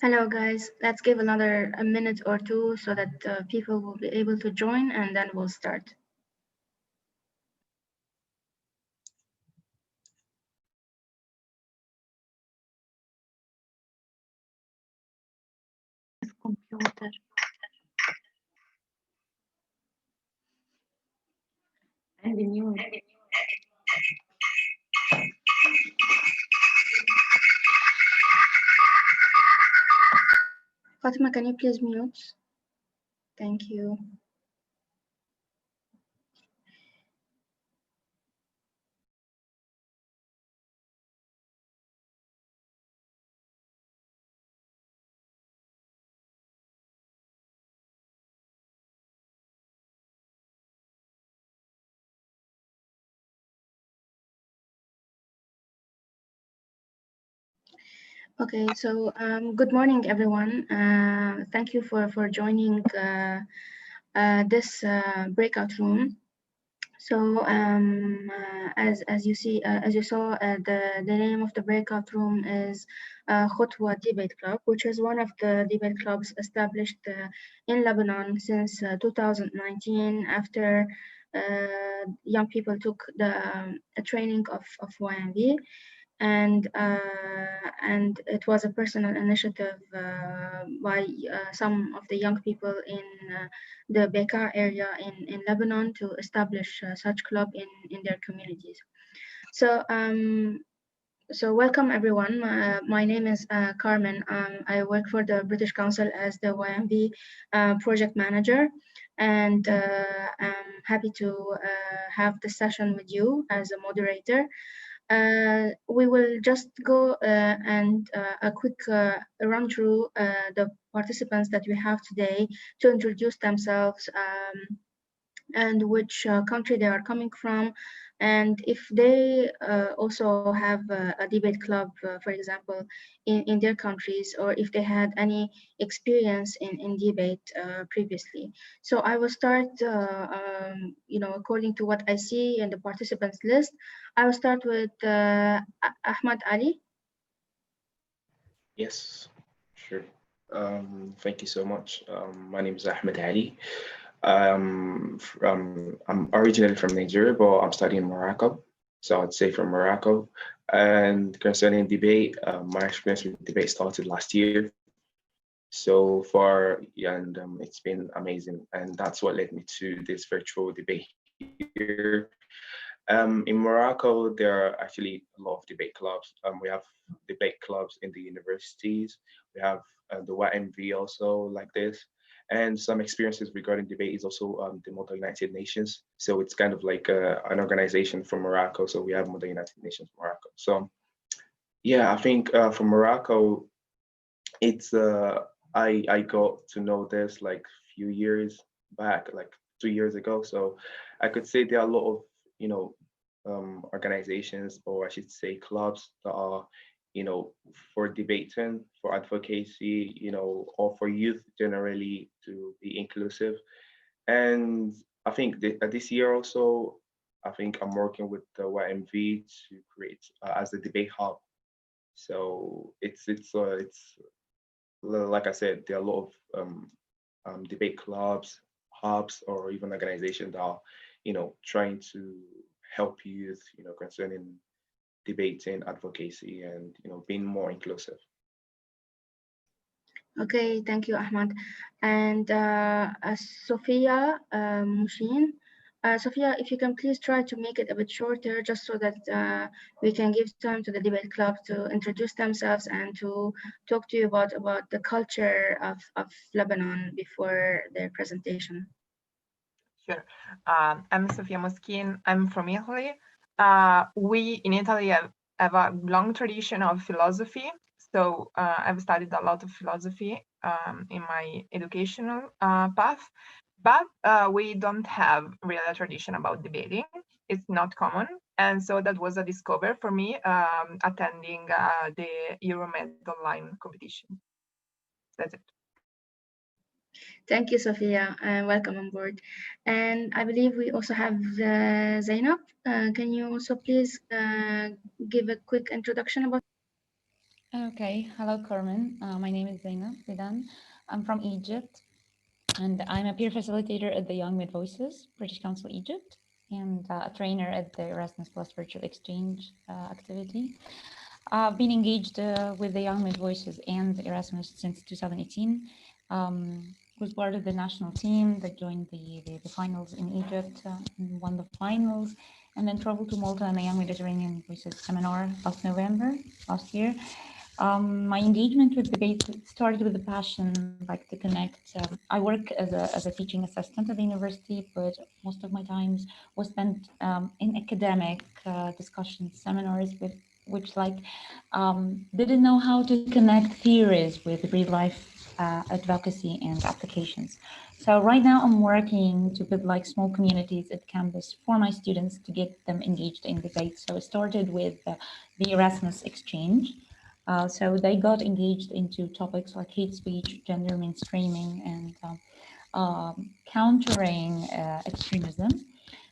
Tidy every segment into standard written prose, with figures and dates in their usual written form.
Hello guys, let's give another a minute or two so that people will be able to join and then we'll start. Computer. And the new. Fatima, can you please mute? Thank you. Okay, so good morning, everyone. Thank you for joining this breakout room. So as you see, as you saw, the name of the breakout room is Khutwa Debate Club, which is one of the debate clubs established in Lebanon since 2019 after young people took the training of YMV. And it was a personal initiative by some of the young people in the Bekaa area in Lebanon to establish such club in their communities. So so welcome everyone. My name is Carmen. I work for the British Council as the YMV project manager, and I'm happy to have this session with you as a moderator. We will just go and a quick run through the participants that we have today to introduce themselves and which country they are coming from, and if they also have a debate club, for example, in their countries, or if they had any experience in debate previously. So I will start, according to what I see in the participants list. I will start with Ahmad Ali. Yes, sure. Thank you so much. My name is Ahmed Ali. I'm originally from Nigeria, but I'm studying in Morocco. So I'd say from Morocco. And concerning debate, my experience with debate started last year. So far, yeah, and it's been amazing. And that's what led me to this virtual debate here. In Morocco, there are actually a lot of debate clubs. We have debate clubs in the universities. We have the YMV also like this. And some experiences regarding debate is also the Model United Nations. So it's kind of like an organization from Morocco. So we have Model United Nations Morocco. So yeah, I think from Morocco, it's I got to know this like few years back, like 2 years ago. So I could say there are a lot of organizations, or I should say clubs, that are for debating, for advocacy, or for youth generally to be inclusive. And I think this year also, I think I'm working with the YMV to create as a debate hub. So it's like I said, there are a lot of debate clubs, hubs, or even organizations that are, trying to help youth, concerning debating, advocacy, and being more inclusive. Okay, thank you, Ahmad. And Sophia Mushin. Sophia, if you can please try to make it a bit shorter, just so that we can give time to the debate club to introduce themselves and to talk to you about the culture of Lebanon before their presentation. Sure. I'm Sofia Moschin. I'm from Italy. We in Italy have a long tradition of philosophy. So I've studied a lot of philosophy in my educational path, but we don't have really a tradition about debating. It's not common. And so that was a discovery for me attending the Euromed online competition. That's it. Thank you, Sophia, and welcome on board. And I believe we also have Zainab. Can you also please give a quick introduction about? Okay, hello Carmen. My name is Zainab Bidan. I'm from Egypt and I'm a peer facilitator at the Young Mid Voices, British Council Egypt, and a trainer at the Erasmus Plus Virtual Exchange activity. I've been engaged with the Young Mid Voices and Erasmus since 2018. Was part of the national team that joined the finals in Egypt and won the finals, and then traveled to Malta and the Young Mediterranean Voices seminar last November last year. My engagement with debate started with a passion, like to connect. I work as a teaching assistant at the university, but most of my times was spent in academic discussions, seminars, with which didn't know how to connect theories with real life advocacy and applications. So right now I'm working to build like small communities at campus for my students to get them engaged in debate. So it started with the Erasmus exchange. So they got engaged into topics like hate speech, gender mainstreaming, and countering extremism.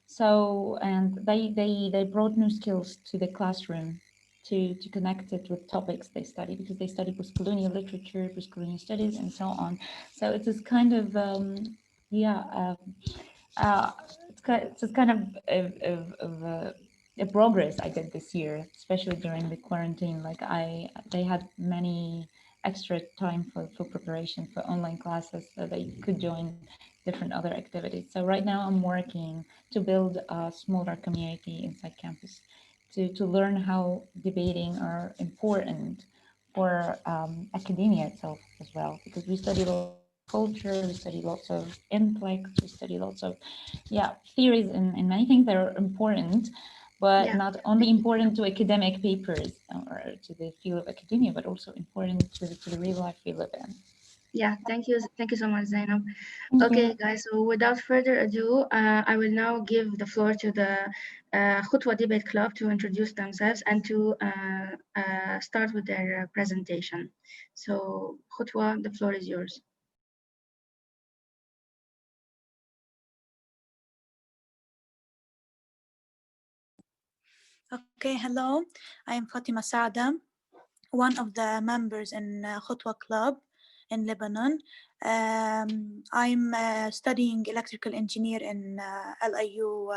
So, and they brought new skills to the classroom to connect it with topics they study, because they study post-colonial literature, post-colonial studies, and so on. So it's this kind of yeah. Uh, it's a kind of a progress I did this year, especially during the quarantine. Like they had many extra time for preparation for online classes, so they could join different other activities. So right now I'm working to build a smaller community inside campus to learn how debating are important for academia itself as well, because we study lots of culture, we study lots of intellect, we study lots of theories and many things that are important, but Yeah, not only important to academic papers or to the field of academia, but also important to the real life we live in. yeah. Thank you so much, Zainab. Thank Okay, you. guys. So without further ado, I will now give the floor to the Khutwa Debate Club to introduce themselves and to start with their presentation. So, Khutwa, the floor is yours. Okay, hello. I am Fatima Saada, one of the members in Khutwa Club in Lebanon. I'm studying electrical engineer in LIU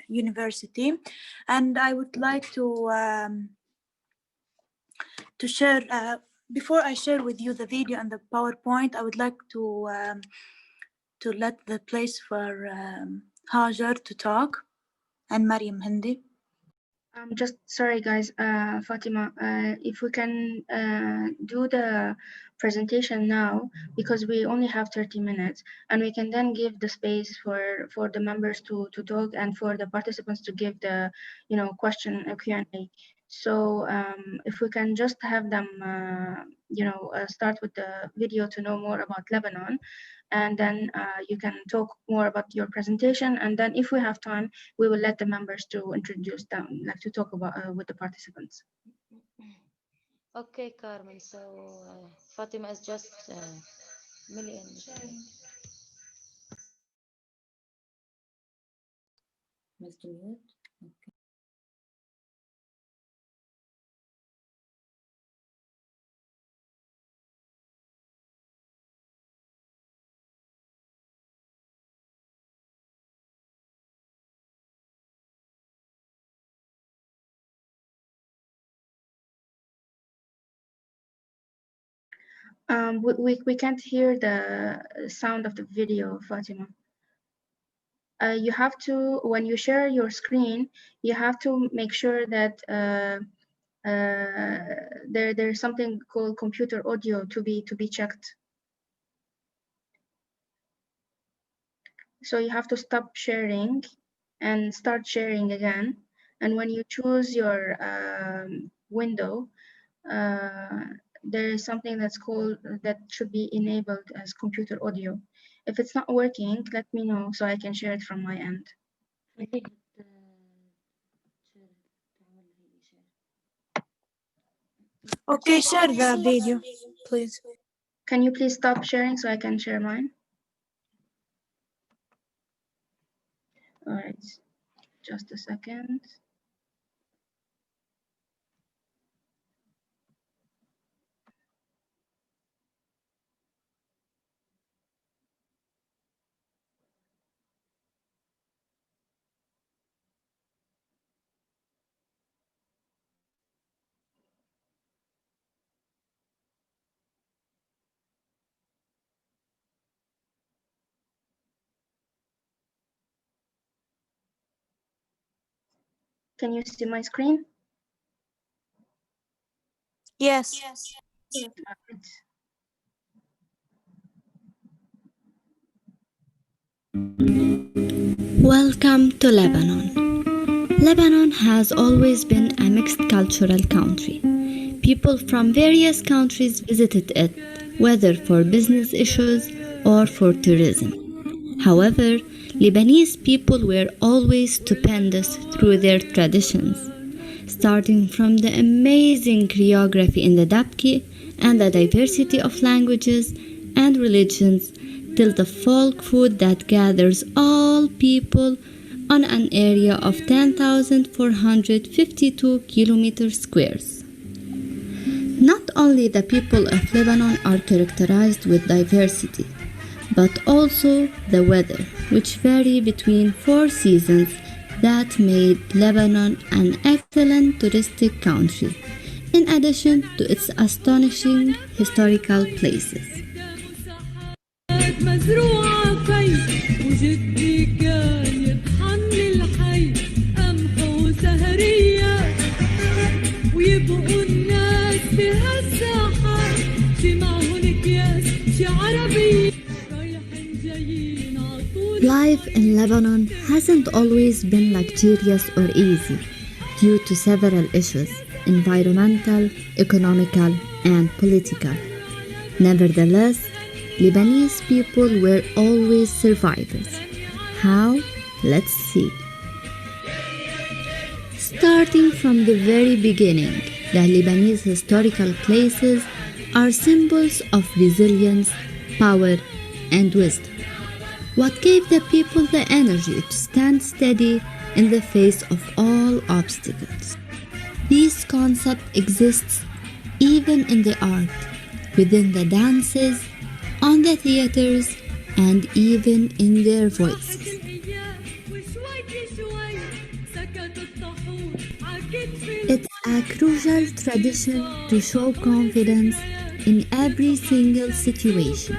University, and I would like to share. Before I share with you the video and the PowerPoint, I would like to let the place for Hajar to talk and Mariam Hindi. Just sorry, guys, Fatima, if we can do the presentation now, because we only have 30 minutes, and we can then give the space for the members to talk and for the participants to give the, question Q&A. So if we can just have them, start with the video to know more about Lebanon, and then you can talk more about your presentation, and then if we have time, we will let the members to introduce them, like to talk about with the participants. Okay, Carmen. So Fatima is just million. Mr. Mute. Okay. We can't hear the sound of the video, Fatima. You have to, when you share your screen, you have to make sure that there's something called computer audio to be checked. So you have to stop sharing and start sharing again. And when you choose your window, uh, there is something that's called that should be enabled as computer audio. If it's not working, let me know so I can share it from my end. Okay, share the video, please. Can you please stop sharing so I can share mine? All right, just a second. Can you see my screen? Yes. Good. Welcome to Lebanon. Lebanon has always been a mixed cultural country. People from various countries visited it, whether for business issues or for tourism. However, Lebanese people were always stupendous through their traditions, starting from the amazing choreography in the dabki and the diversity of languages and religions till the folk food that gathers all people on an area of 10,452 kilometers squares. Not only the people of Lebanon are characterized with diversity, but also the weather, which vary between 4 seasons that made Lebanon an excellent touristic country, in addition to its astonishing historical places. مزروعة في وجدي كان يطحن الحي قمح وسهرية ويبقوا الناس بهالساحة شي معهن اكياس شي عربية رايحين جايين عطول. Life in Lebanon hasn't always been luxurious or easy due to several issues, environmental, economical, and political. Nevertheless, Lebanese people were always survivors. How? Let's see. Starting from the very beginning, the Lebanese historical places are symbols of resilience, power, and wisdom. What gave the people the energy to stand steady in the face of all obstacles? This concept exists even in the art, within the dances, on the theaters, and even in their voices. It's a crucial tradition to show confidence in every single situation.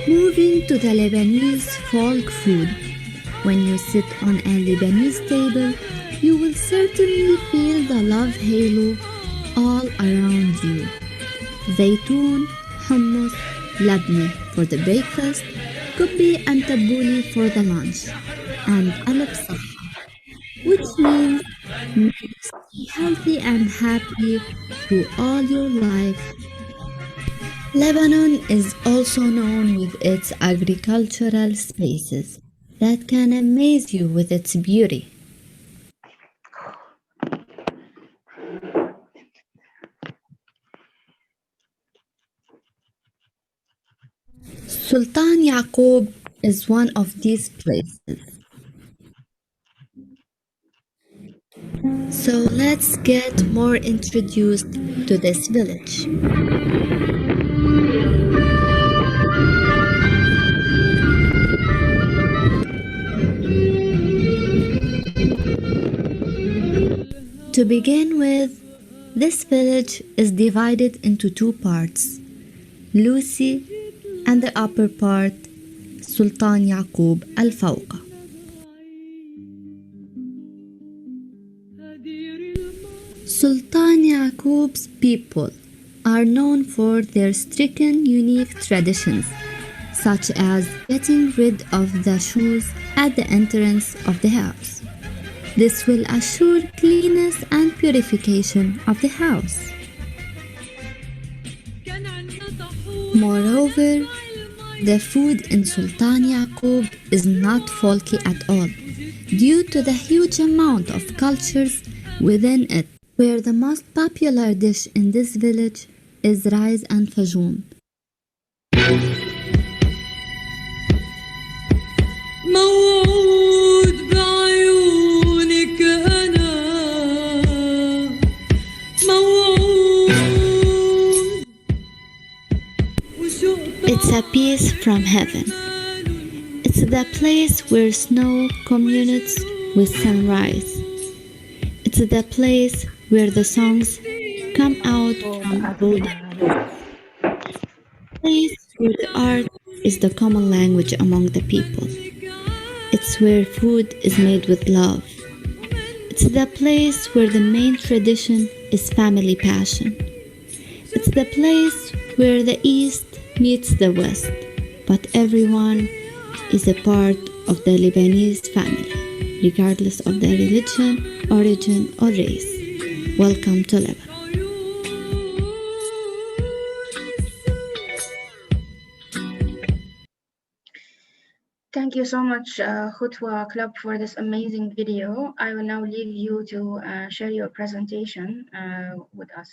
Moving to the Lebanese folk food, when you sit on a Lebanese table, you will certainly feel the love halo all around you. Zaytoun, hummus, labne for the breakfast, kubbi and tabouli for the lunch, and alab saha, which means may you stay healthy and happy through all your life. Lebanon is also known with its agricultural spaces that can amaze you with its beauty. Sultan Yaqub is one of these places. So let's get more introduced to this village. To begin with, this village is divided into two parts, Lucy and the upper part, Sultan Yaqub al-Fawqa. Sultan Yaqub's people are known for their stricken, unique traditions, such as getting rid of the shoes at the entrance of the house. This will assure cleanliness and purification of the house. Moreover, the food in Sultan Yaqub is not folky at all, due to the huge amount of cultures within it, where the most popular dish in this village is rice and fajoum. موعود بعيونك أنا موعود It's a piece from heaven. It's the place where snow communes with sunrise. It's the place where the songs come out from golden place where the art is the common language among the people. It's where food is made with love. It's the place where the main tradition is family passion. It's the place where the East meets the West, but everyone is a part of the Lebanese family, regardless of their religion, origin, or race. Welcome to Lebanon. Thank you so much, Khutwa Club, for this amazing video. I will now leave you to share your presentation with us.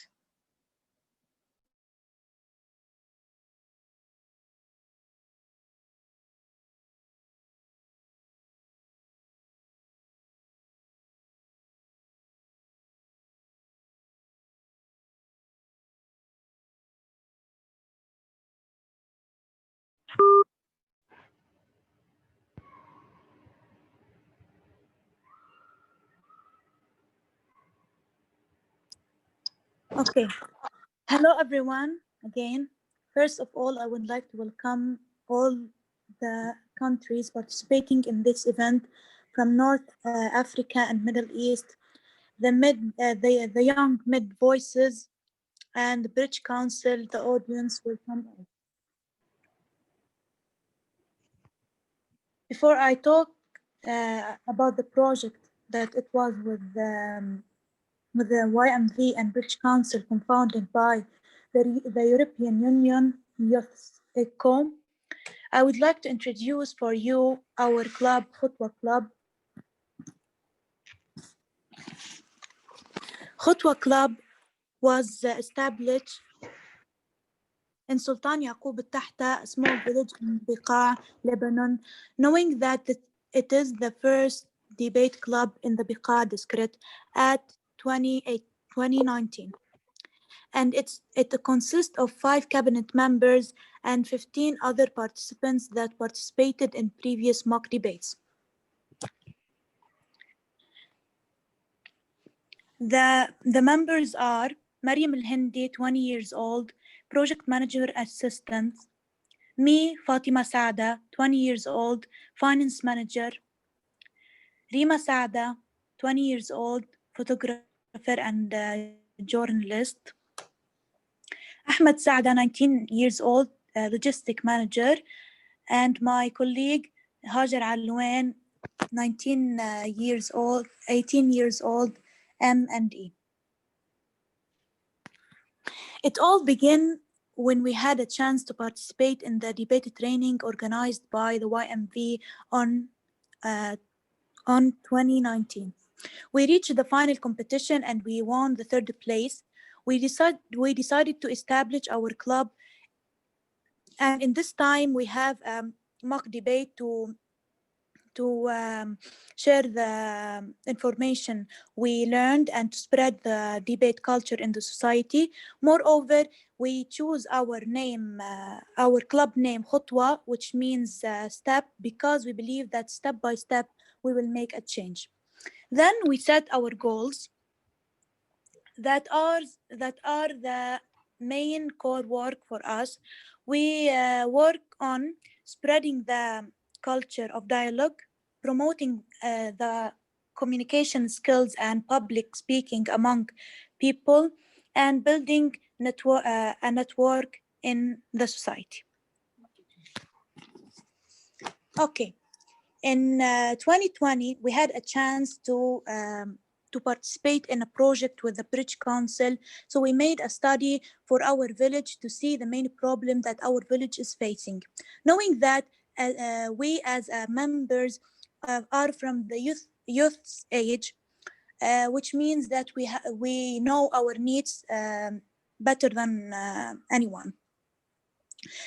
Okay. Hello, everyone. Again, first of all, I would like to welcome all the countries participating in this event from North Africa and Middle East, the young mid voices, and the British Council. The audience will come in. Before I talk about the project that it was with the YMV and British Council confounded by the European Union Youth ECO, I would like to introduce for you our club, Khutwa Club. Khutwa Club was established in Sultan Yaqub al-Tahta, a small village in Biqa, Lebanon, knowing that it is the first debate club in the Biqa district at 2019. And it consists of 5 cabinet members and 15 other participants that participated in previous mock debates. The members are Mariam Al-Hindi, 20 years old, project manager assistant. Me, Fatima Saada, 20 years old, finance manager. Rima Saada, 20 years old, photographer and journalist. Ahmed Saada, 19 years old, logistic manager. And my colleague, Hajar Alwan, 19 years old, 18 years old, M&E. It all began when we had a chance to participate in the debate training organized by the YMV on 2019. We reached the final competition and we won the 3rd place. We decided to establish our club, and in this time we have a mock debate to share the information we learned and to spread the debate culture in the society. Moreover, we choose our name, our club name, Khutwa, which means step, because we believe that step by step we will make a change. Then we set our goals that are the main core work for us. We work on spreading the culture of dialogue, promoting the communication skills and public speaking among people, and building a network in the society. Okay. In 2020, we had a chance to participate in a project with the British Council. So we made a study for our village to see the main problem that our village is facing. Knowing that we as members are from the youth's age, which means that we know our needs better than anyone.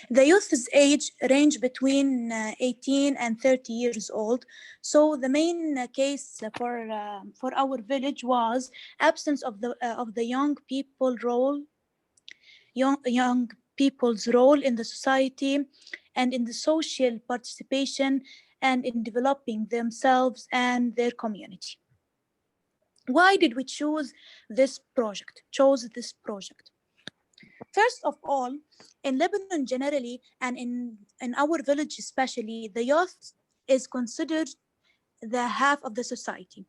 The youth's age range between 18 and 30 years old. So the main case for our village was absence of the young people's role in the society and in the social participation and in developing themselves and their community. Why did we choose this project? First of all, in Lebanon generally, and in our village especially, the youth is considered the half of the society.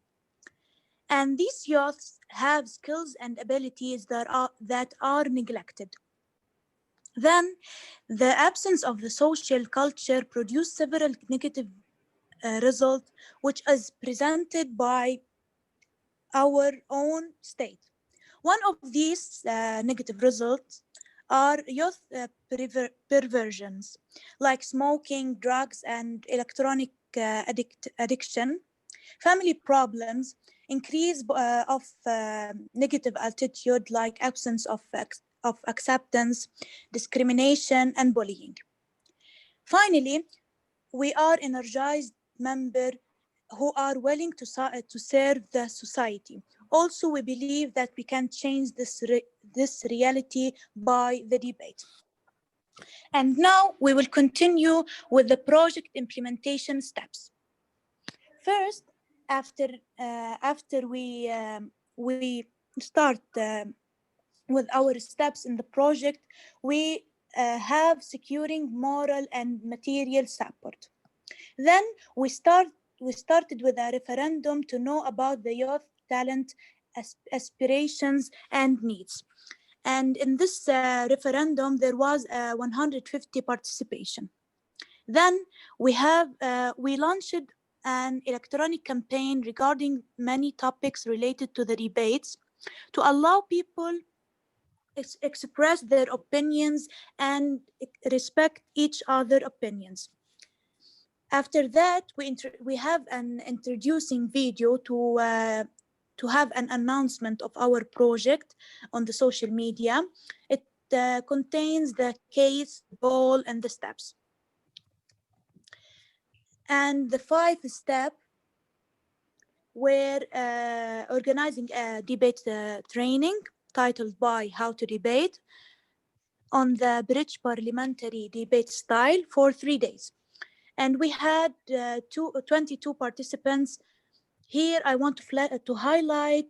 And these youths have skills and abilities that are neglected. Then, the absence of the social culture produced several negative results, which is presented by our own state. One of these negative results are youth perversions, like smoking, drugs, and electronic addiction, family problems, increase of negative attitude like absence of acceptance, discrimination, and bullying. Finally, we are energized members who are willing to serve the society. Also, we believe that we can change this reality by the debate. And now we will continue with the project implementation steps. First, after we start with our steps in the project, we have securing moral and material support. Then we started with a referendum to know about the youth talent, aspirations, and needs. And in this referendum, there was 150 participation. Then we launched an electronic campaign regarding many topics related to the debates to allow people express their opinions and respect each other opinions. After that, we have an introducing video to have an announcement of our project on the social media. It contains the case, the goal, and the steps. And the 5th step were organizing a debate training titled by How to Debate on the Bridge Parliamentary Debate Style for 3 days. And we had 22 participants. Here I want to highlight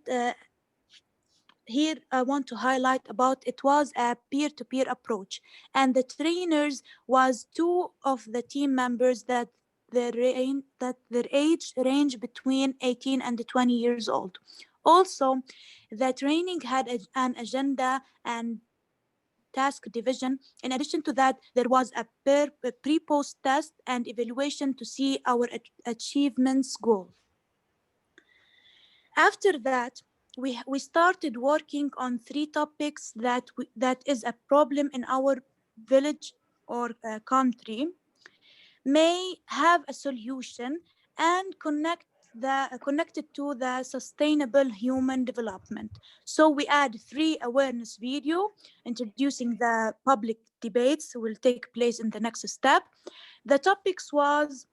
about it was a peer-to-peer approach, and the trainers was 2 of the team members that their age range between 18 and 20 years old. Also, the training had an agenda and task division. In addition to that, there was a pre-post test and evaluation to see our achievements goal. After that, we started working on 3 topics that is a problem in our village or country, may have a solution, and connected to the sustainable human development. So we add 3 awareness video introducing the public debates will take place in the next step. The topics was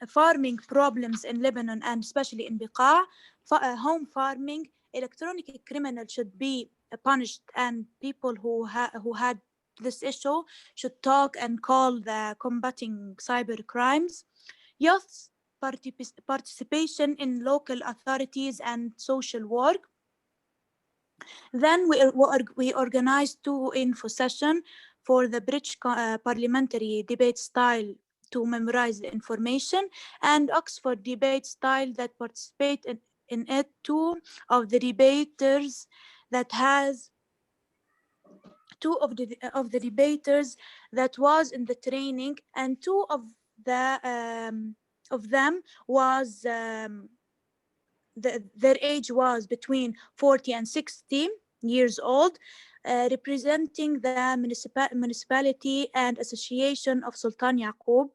farming problems in Lebanon and especially in Beqa, home farming, electronic criminal should be punished, and people who had this issue should talk and call the combating cyber crimes, youth participation in local authorities and social work. Then we organized 2 info sessions for the Bridge parliamentary debate style to memorize the information, and Oxford debate style that participate in it. 2 of the debaters that has 2 of the debaters that was in the training, and 2 of them was their age was between 40 and 60 years old, representing the municipality and association of Sultan Yaqub.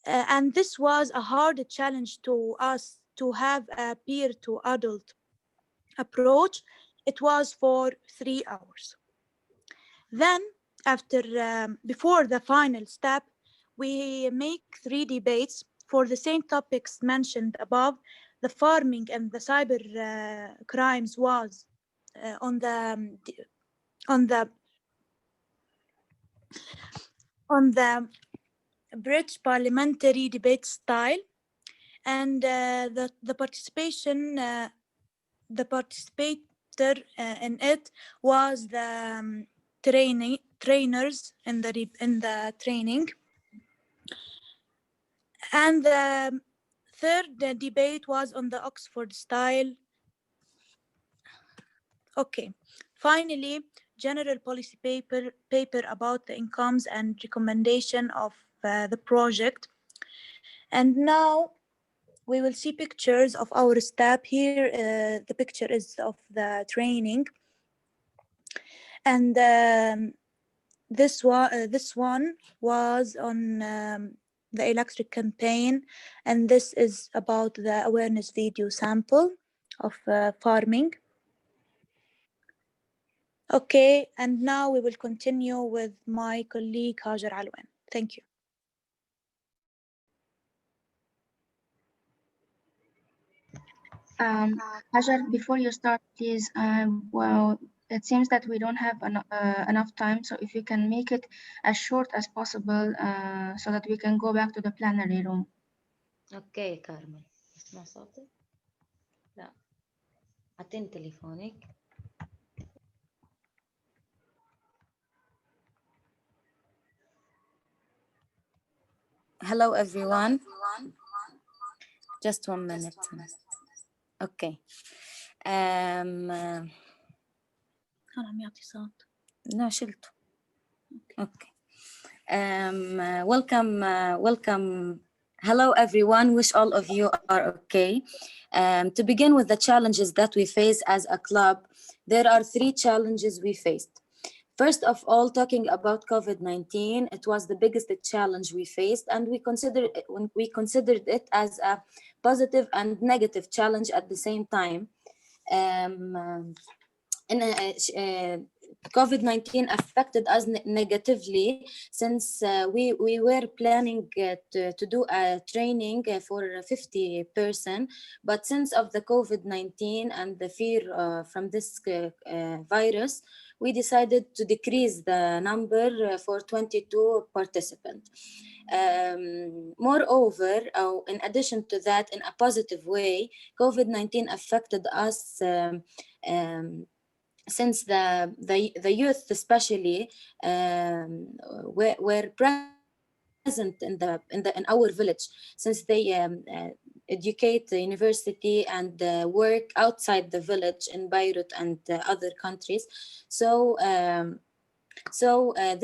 And this was a hard challenge to us to have a peer to adult approach. It was for 3 hours. Then before the final step, we make 3 debates for the same topics mentioned above. The farming and the cyber crimes was on the British parliamentary debate style, and the participator in it was the trainers in the training. And the Third debate was on the Oxford style. Okay. Finally, general policy paper about the incomes and recommendation of the project. And now we will see pictures of our staff here. The picture is of the training. And this one was on the electric campaign, and this is about the awareness video sample of farming. Okay, and now we will continue with my colleague Hajar Alwan. Thank you. Hajar, before you start, please, well, it seems that we don't have enough time, so if you can make it as short as possible so that we can go back to the plenary room. اوكي كارمن، اسمع صوتي؟ لا، اعطيني تليفونك. Hello everyone. Just 1 minute. Okay. أنا عم يعطي صوت. لا شلته. Okay. Welcome. Hello everyone. Wish all of you are okay. To begin with the challenges that we face as a club, there are 3 challenges we faced. First of all, talking about COVID-19, it was the biggest challenge we faced, and we considered it as a positive and negative challenge at the same time. COVID-19 affected us negatively since we were planning to do a training for 50%, but since of the COVID-19 and the fear from this virus, we decided to decrease the number for 22 participants. Moreover, in addition to that, in a positive way, COVID-19 affected us since the youth especially were present in our village, since they educate the university and work outside the village in Beirut and other countries. So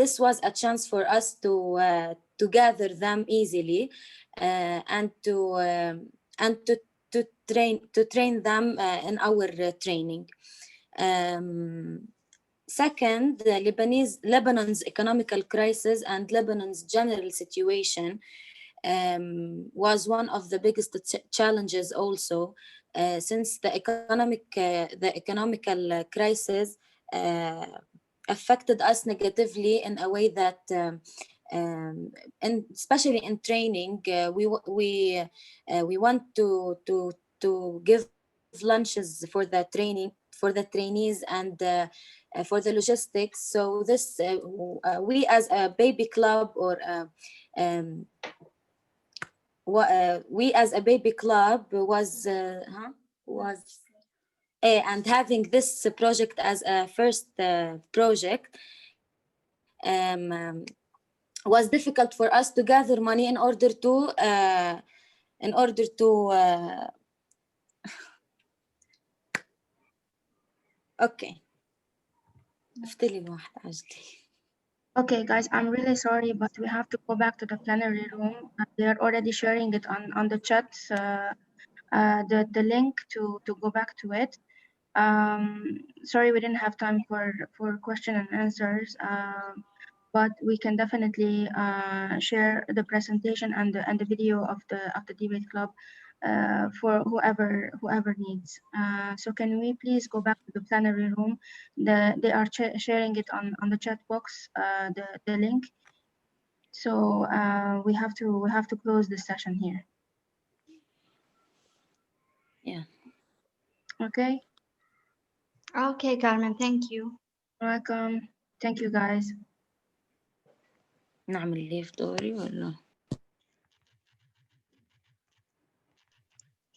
this was a chance for us to gather them easily and to train them in our training. Second, Lebanon's economical crisis and Lebanon's general situation was one of the biggest challenges also, since the economical crisis affected us negatively in a way that, and especially in training, we want to give lunches for the trainees and for the logistics. So this we as a baby club or we as a baby club was and having this project as a first project was difficult for us to gather money in order to okay. Okay, guys, I'm really sorry, but we have to go back to the plenary room. They are already sharing it on the chat, the link to go back to it. Sorry, we didn't have time for question and answers, but we can definitely share the presentation and the video of the debate club for whoever needs. So can we please go back to the plenary room? They are sharing it on the chat box, the link. So we have to close this session here. Yeah. Okay. Okay, Carmen, thank you. Welcome. Thank you, guys. نعمل ليف دوري ولا؟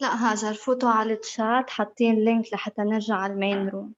لا هاجر، فوتوا على الشات، حاطين لينك لحتى نرجع على المين روم.